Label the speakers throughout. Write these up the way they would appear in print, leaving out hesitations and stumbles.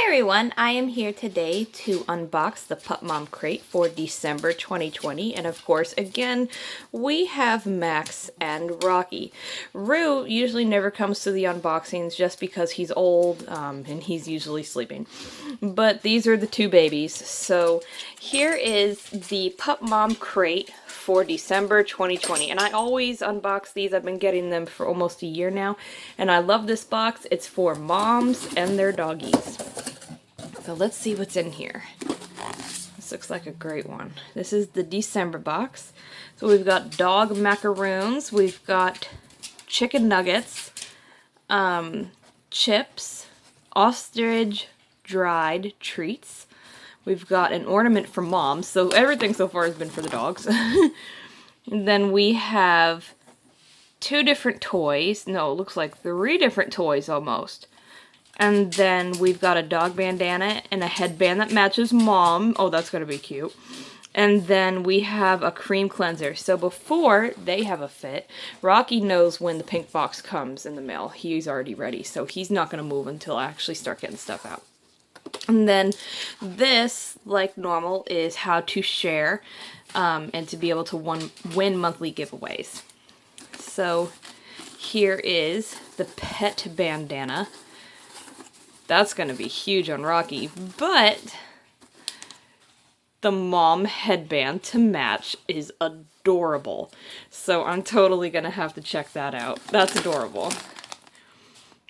Speaker 1: everyone, I am here today to unbox the Pup Mom crate for December 2020, and of course, again, we have Max and Rocky. Rue usually never comes to the unboxings just because he's old and he's usually sleeping, but these are the two babies. So here is the Pup Mom crate for December 2020, and I always unbox these. I've been getting them for almost a year now, and I love this box. It's for moms and their doggies. So let's see what's in here. This looks like a great one. This is the December box. So we've got dog macaroons, we've got chicken nuggets, chips, ostrich dried treats. We've got an ornament for moms, so everything so far has been for the dogs. Then we have two different toys. No, it looks like three different toys almost. And then we've got a dog bandana and a headband that matches mom. Oh, that's going to be cute. And then we have a cream cleanser. So before they have a fit, Rocky knows when the pink box comes in the mail. He's already ready, so he's not going to move until I actually start getting stuff out. And then this, like normal, is how to share and to be able to win monthly giveaways. So here is the pet bandana. That's going to be huge on Rocky, but the mom headband to match is adorable. So I'm totally going to have to check that out. That's adorable.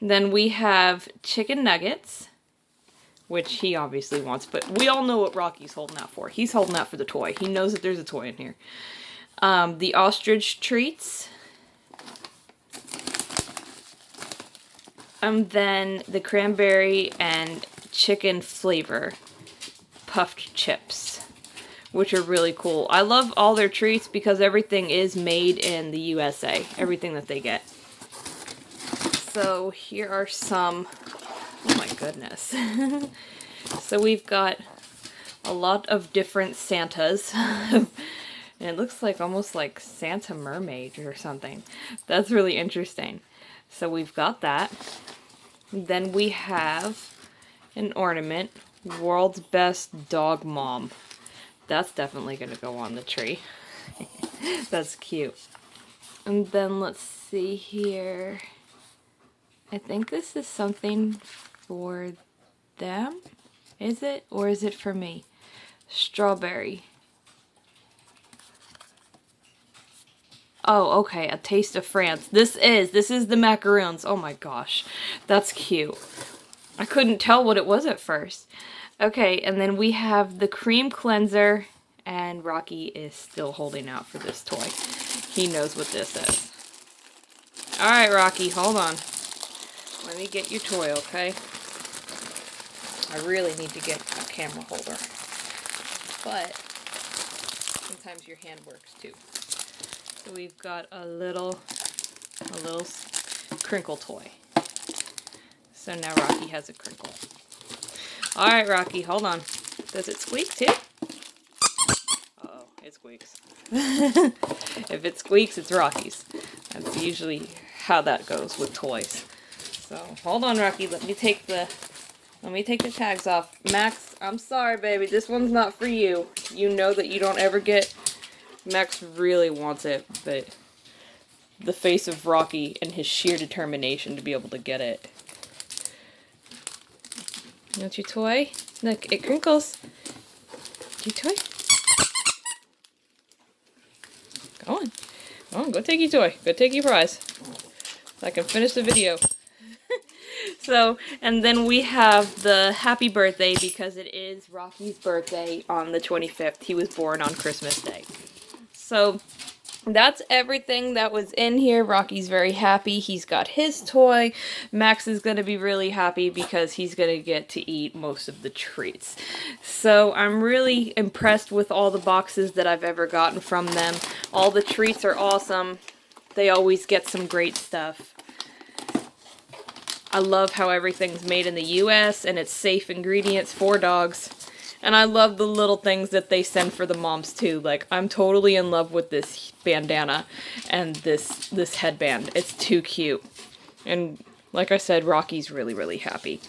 Speaker 1: Then we have chicken nuggets, which he obviously wants, but we all know what Rocky's holding out for. He's holding out for the toy. He knows that there's a toy in here. The ostrich treats. Then the cranberry and chicken flavor puffed chips, which are really cool. I love all their treats because everything is made in the USA, everything that they get. So here are some, oh my goodness. So we've got a lot of different Santas. And it looks like almost like Santa Mermaid or something. That's really interesting. So we've got that. Then we have an ornament, World's Best Dog Mom. That's definitely going to go on the tree. That's cute. And then let's see here. I think this is something for them. Is it? Or is it for me? Strawberry. Oh, okay, A Taste of France. This is the macaroons. Oh my gosh, that's cute. I couldn't tell what it was at first. Okay, and then we have the cream cleanser, and Rocky is still holding out for this toy. He knows what this is. Alright, Rocky, hold on. Let me get your toy, okay? I really need to get a camera holder. But sometimes your hand works too. So we've got a little crinkle toy. So now Rocky has a crinkle. Alright, Rocky, hold on. Does it squeak too? Uh-oh, it squeaks. If it squeaks, it's Rocky's. That's usually how that goes with toys. So hold on, Rocky, let me take the tags off. Max, I'm sorry, baby, this one's not for you. You know that you don't ever get. Max really wants it, but the face of Rocky and his sheer determination to be able to get it. You want your toy? Look, it crinkles. Your toy? Go on. Go on, go take your toy. Go take your prize. So I can finish the video. So, and then we have the happy birthday because it is Rocky's birthday on the 25th. He was born on Christmas Day. So that's everything that was in here. Rocky's very happy. He's got his toy. Max is going to be really happy because he's going to get to eat most of the treats. So I'm really impressed with all the boxes that I've ever gotten from them. All the treats are awesome. They always get some great stuff. I love how everything's made in the US and it's safe ingredients for dogs. And I love the little things that they send for the moms too. Like, I'm totally in love with this bandana and this headband. It's too cute. And like I said, Rocky's really, really happy.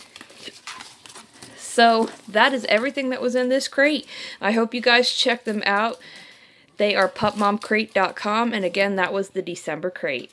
Speaker 1: So that is everything that was in this crate. I hope you guys check them out. They are pupmomcrate.com, and again, that was the December crate.